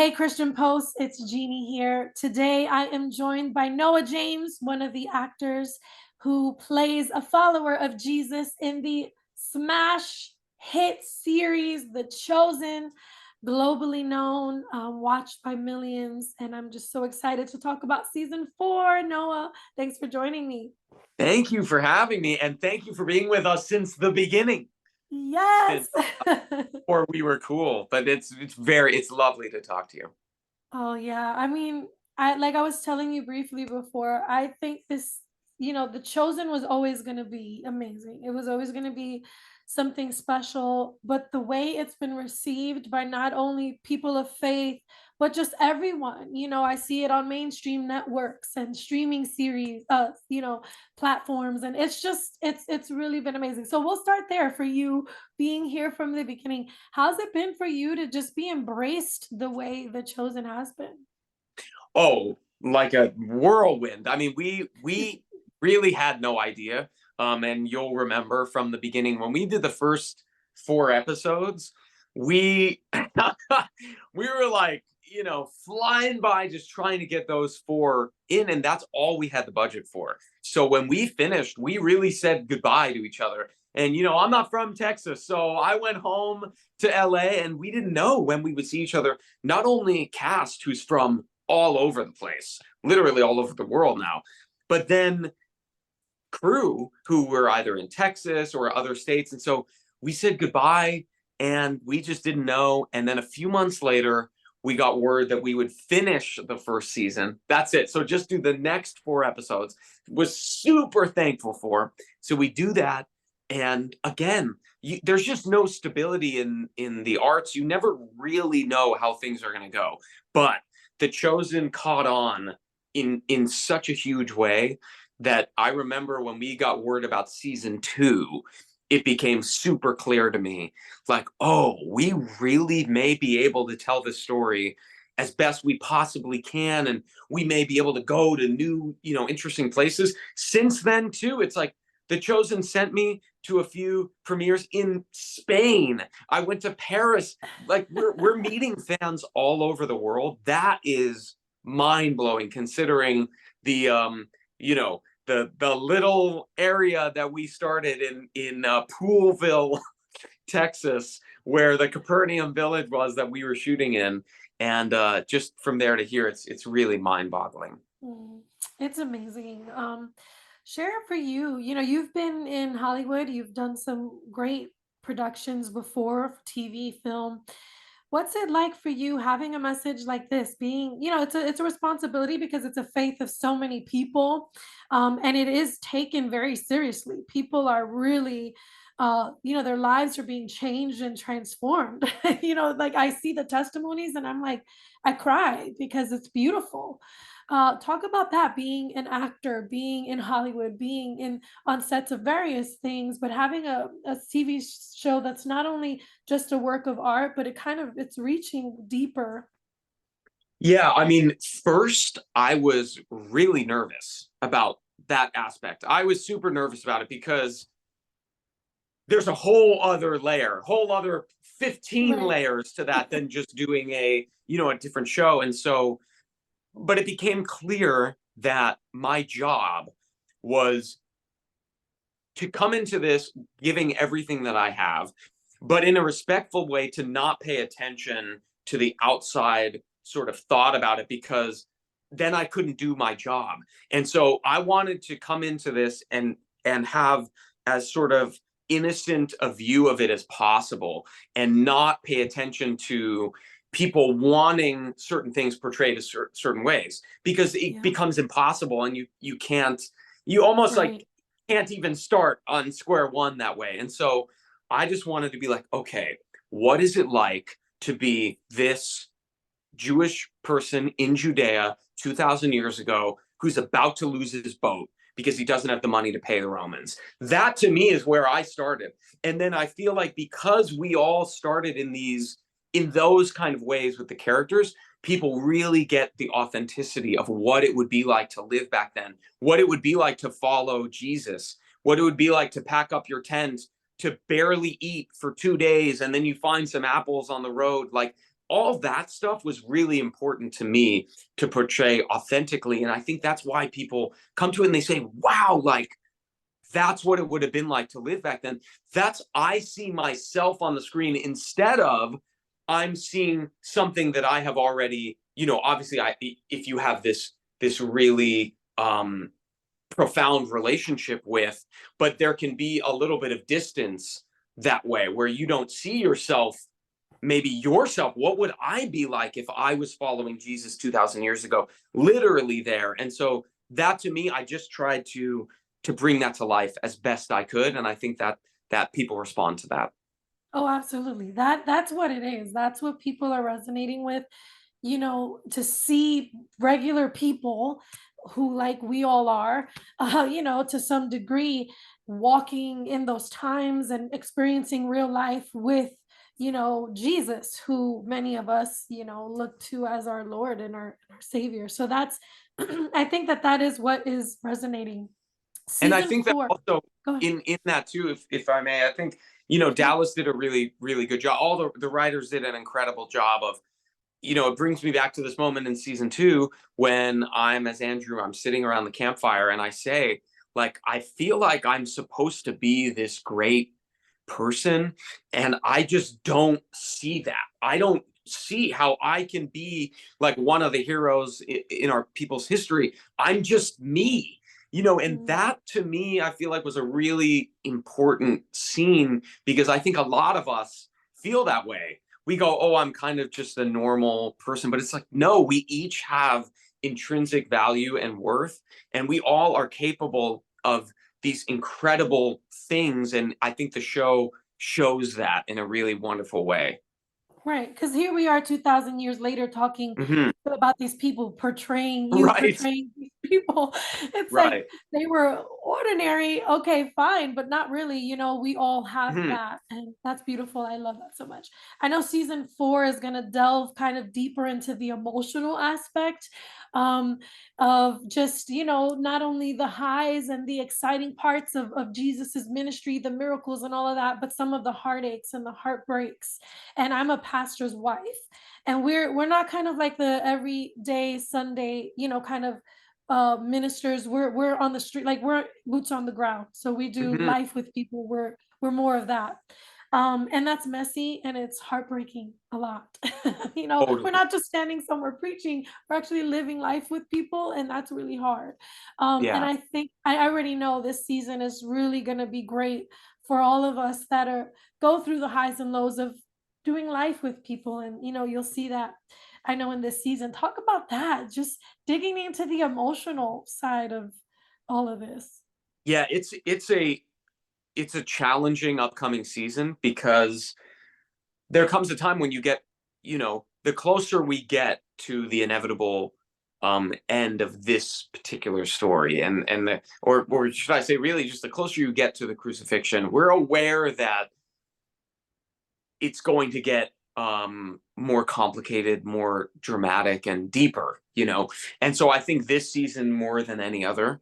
Hey, Christian Post, it's Jeannie here. Today I am joined by Noah James, one of the actors who plays a follower of Jesus in the smash hit series, The Chosen, globally known, watched by millions. And I'm just so excited to talk about season 4. Noah, thanks for joining me. Thank you for having me, and thank you for being with us since the beginning. Yes. Since before we were cool, but it's lovely to talk to you. Oh yeah. I mean, I was telling you briefly before, I think this, The Chosen was always going to be amazing. It was always going to be something special, but the way it's been received by not only people of faith, but just everyone. I see it on mainstream networks and streaming series, platforms, and it's really been amazing. So we'll start there for you being here from the beginning. How's it been for you to just be embraced the way The Chosen has been? Oh, like a whirlwind. I mean, we really had no idea. And you'll remember from the beginning when we did the first 4 episodes, we we were like, flying by just trying to get those 4 in, and that's all we had the budget for. So when we finished, we really said goodbye to each other. And I'm not from Texas, so I went home to LA, and we didn't know when we would see each other. Not only cast who's from all over the place, literally all over the world now, but then crew who were either in Texas or other states. And so we said goodbye, and we just didn't know. And then a few months later, we got word that we would finish the first season. That's it. So just do the next 4 episodes. Was super thankful for. So we do that. And again, there's just no stability in the arts. You never really know how things are going to go. But The Chosen caught on in such a huge way that I remember when we got word about season 2, it became super clear to me, like, oh, we really may be able to tell this story as best we possibly can, and we may be able to go to new, interesting places. Since then, too, it's like The Chosen sent me to a few premieres in Spain. I went to Paris. Like we're meeting fans all over the world. That is mind blowing, considering the the little area that we started in Poolville, Texas, where the Capernaum village was that we were shooting in, and just from there to here, it's really mind boggling. Mm, it's amazing. Share for you. You've been in Hollywood, you've done some great productions before, TV, film. What's it like for you having a message like this? Being, it's a responsibility because it's a faith of so many people, and it is taken very seriously. People are really, their lives are being changed and transformed. Like I see the testimonies, and I'm like, I cry because it's beautiful. Talk about that, being an actor, being in Hollywood, being in on sets of various things, but having a TV show that's not only just a work of art, but it's reaching deeper. Yeah, I mean, first, I was really nervous about that aspect. I was super nervous about it because there's a whole other layer, whole other 15 Right. layers to that than just doing a different show. And so, but it became clear that my job was to come into this giving everything that I have, but in a respectful way, to not pay attention to the outside sort of thought about it, because then I couldn't do my job. And so I wanted to come into this and have as sort of innocent a view of it as possible, and not pay attention to people wanting certain things portrayed as certain ways, because it Yeah. becomes impossible, and you can't, you almost like Right. can't even start on square one that way. And so I just wanted to be like, okay, what is it like to be this Jewish person in Judea 2,000 years ago who's about to lose his boat because he doesn't have the money to pay the Romans? That to me is where I started. And then I feel like because we all started in those kind of ways with the characters, people really get the authenticity of what it would be like to live back then, what it would be like to follow Jesus, what it would be like to pack up your tent, to barely eat for 2 days, and then you find some apples on the road. Like all that stuff was really important to me to portray authentically. And I think that's why people come to it and they say, wow, like that's what it would have been like to live back then. That's, I see myself on the screen instead of I'm seeing something that I have already, obviously if you have this really profound relationship with, but there can be a little bit of distance that way where you don't see yourself, maybe yourself, what would I be like if I was following Jesus 2000 years ago, literally there. And so that, to me, I just tried to bring that to life as best I could, and I think that people respond to that. Oh, absolutely. That's what it is. That's what people are resonating with. To see regular people who, like we all are, to some degree, walking in those times and experiencing real life with, Jesus, who many of us, look to as our Lord and our Savior. So that's, I think that is what is resonating. And I Season think that four. also Go ahead. in that too, if I may, I think Sure. Dallas did a really really good job. All the writers did an incredible job of, it brings me back to this moment in season two when I'm, as Andrew, I'm sitting around the campfire and I say, like, I feel like I'm supposed to be this great person, and I just don't see that. I don't see how I can be like one of the heroes in our people's history. I'm just me. And Mm. that to me, I feel like was a really important scene because I think a lot of us feel that way. We go, oh, I'm kind of just a normal person. But it's like, no, we each have intrinsic value and worth, and we all are capable of these incredible things. And I think the show shows that in a really wonderful way. Right, because here we are 2,000 years later talking Hmm. about these people Right. portraying these people. It's like Right. they were ordinary, okay, fine, but not really. We all have Hmm. that, and that's beautiful. I love that so much. I know season four is gonna delve kind of deeper into the emotional aspect, um, of just, not only the highs and the exciting parts of Jesus's ministry, the miracles and all of that, but some of the heartaches and the heartbreaks. And I'm a pastor's wife, and we're not kind of like the everyday Sunday, kind of ministers. We're on the street, like we're boots on the ground. So we do Hmm. life with people. We're more of that. And that's messy and it's heartbreaking a lot. We're Totally. not just standing somewhere preaching, we're actually living life with people, and that's really hard. And Yeah. I think I already know this season is really gonna be great for all of us that are go through the highs and lows of doing life with people. And you'll see that, I know, in this season. Talk about that, just digging into the emotional side of all of this. Yeah. It's a challenging upcoming season because there comes a time when you get, the closer we get to the inevitable end of this particular story, and or should I say, really, just the closer you get to the crucifixion, we're aware that it's going to get more complicated, more dramatic, and deeper. And so I think this season, more than any other,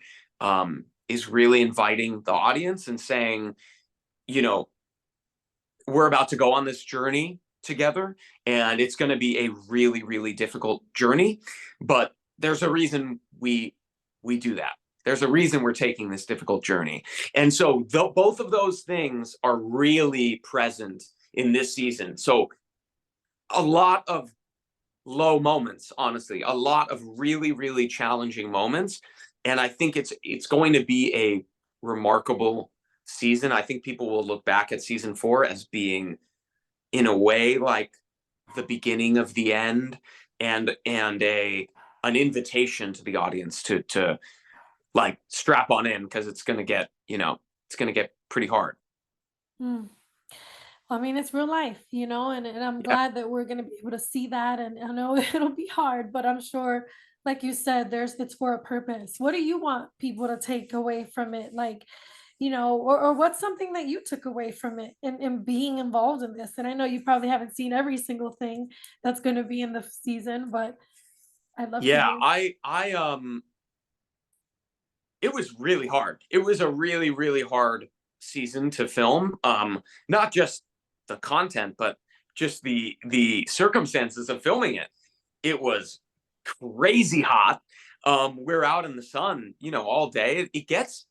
is really inviting the audience and saying, you know, we're about to go on this journey together, and it's going to be a really really difficult journey, but there's a reason we do that. There's a reason we're taking this difficult journey. And so both of those things are really present in this season. So a lot of low moments, honestly, a lot of really really challenging moments, and I think it's going to be a remarkable season. I think people will look back at season 4 as being, in a way, like the beginning of the end, and a an invitation to the audience to like strap on in because it's going to get pretty hard. Mm. I mean, it's real life, and I'm Yeah. glad that we're gonna be able to see that. And I know it'll be hard, but I'm sure, like you said, it's for a purpose. What do you want people to take away from it? Like, or what's something that you took away from it in being involved in this? And I know you probably haven't seen every single thing that's gonna be in the season, but I'd love to Yeah, hear. I it was really hard. It was a really really hard season to film. Not just the content, but just the circumstances of filming it. It was crazy hot. We're out in the sun, all day. It gets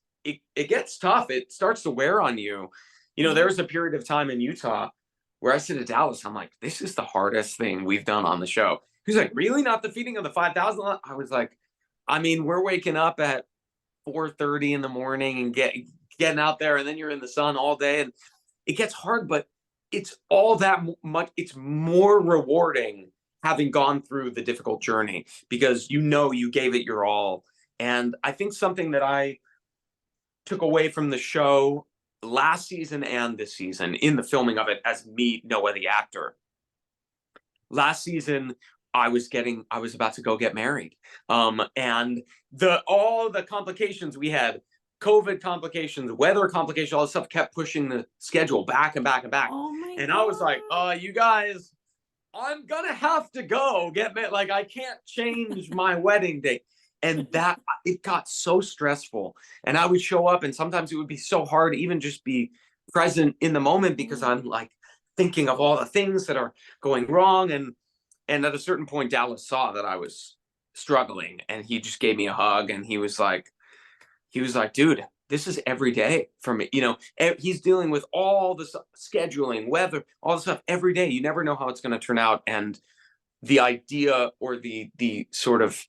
tough. It starts to wear on you. There Mhm. was a period of time in Utah where I said to Dallas, I'm like, this is the hardest thing we've done on the show. He's like, really? Not the feeding of the 5,000? I was like, I mean, we're waking up at 4:30 in the morning and getting out there, and then you're in the sun all day, and it gets hard, but it's all that much. It's more rewarding having gone through the difficult journey because you gave it your all. And I think something that I took away from the show last season and this season in the filming of it as me, Noah, the actor. Last season, I was about to go get married. And all the complications we had, COVID complications, weather complications, all this stuff kept pushing the schedule back and back and back. Oh my And I was like, God. you guys, I'm gonna have to go get married. Like, I can't change my wedding date. And that it got so stressful. And I would show up, and sometimes it would be so hard to even just be present in the moment because Mhm. I'm like thinking of all the things that are going wrong. And at a certain point, Dallas saw that I was struggling, and he just gave me a hug, and he was like, dude, this is every day for me. He's dealing with all this scheduling, weather, all this stuff every day. You never know how it's going to turn out. And the idea, or the sort of,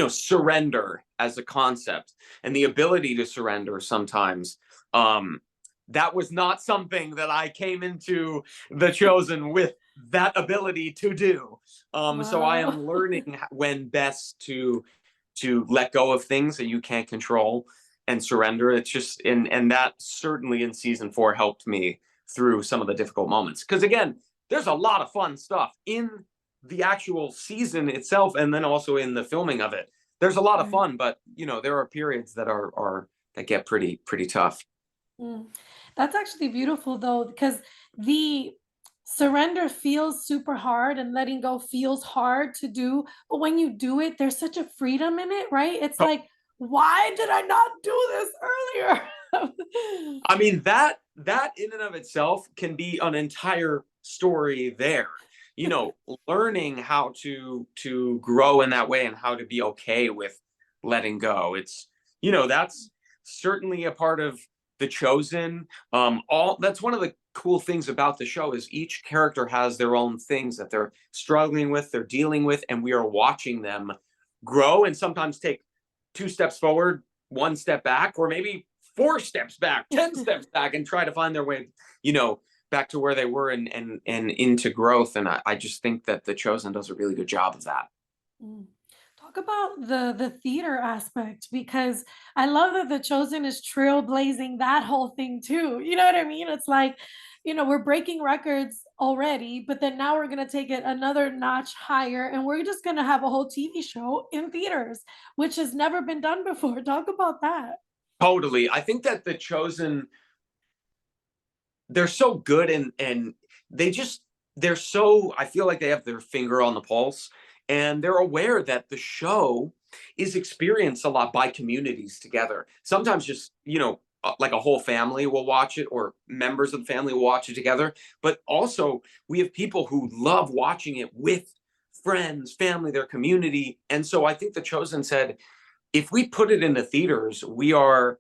surrender as a concept, and the ability to surrender sometimes, that was not something that I came into The Chosen with that ability to do. So I Wow. am learning when best to let go of things that you can't control and surrender. It's just, and that certainly in season 4 helped me through some of the difficult moments. Because again, there's a lot of fun stuff in the actual season itself, and then also in the filming of it. There's a lot of Right. fun, but there are periods that get pretty tough. Mm. That's actually beautiful though, because the surrender feels super hard and letting go feels hard to do. But when you do it, there's such a freedom in it, right? It's like, why did I not do this earlier? I mean, that in and of itself can be an entire story there. You know, Learning how to grow in that way and how to be okay with letting go. That's certainly a part of The Chosen. All That's one of the cool things about the show is each character has their own things that they're struggling with, they're dealing with, and we are watching them grow and sometimes take 2 steps forward, 1 step back, or maybe 4 steps back, 10 steps back, and try to find their way, you know, back to where they were, and into growth. And I just think that The Chosen does a really good job of that. Mm. Talk about the theater aspect because I love that The Chosen is trailblazing that whole thing too. You know what I mean? It's like, we're breaking records already, but then now we're gonna take it another notch higher and we're just gonna have a whole TV show in theaters, which has never been done before. Talk about that. Totally. I think that The Chosen, they're so good, and they just they're so I feel like they have their finger on the pulse, and they're aware that the show is experienced a lot by communities together. Sometimes just, like a whole family will watch it, or members of the family will watch it together, but also we have people who love watching it with friends, family, their community. And so I think The Chosen said, if we put it in the theaters, we are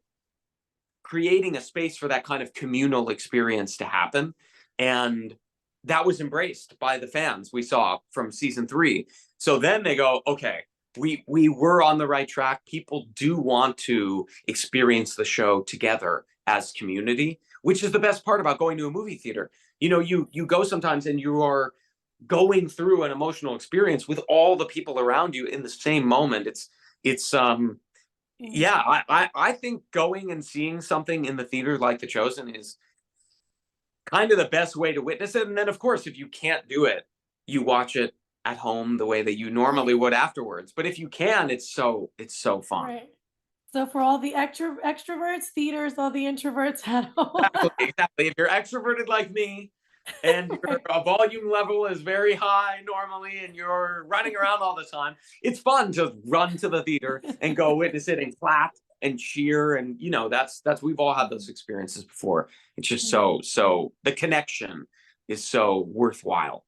creating a space for that kind of communal experience to happen. And that was embraced by the fans we saw from season 3. So then they go, okay, we were on the right track. People do want to experience the show together as community, which is the best part about going to a movie theater. You go sometimes and you are going through an emotional experience with all the people around you in the same moment. It's Mm, yeah, I think going and seeing something in the theater like The Chosen is kind of the best way to witness it. And then, of course, if you can't do it, you watch it at home the way that you normally right, would afterwards. But if you can, it's so fun. right. So for all the extroverts, theaters, all the introverts at home. Exactly. If you're extroverted like me, and your Right. volume level is very high normally, and you're running around all the time, it's fun to run to the theater and go witness it and clap and cheer. And that's we've all had those experiences before. It's just Mhm. so the connection. is so worthwhile.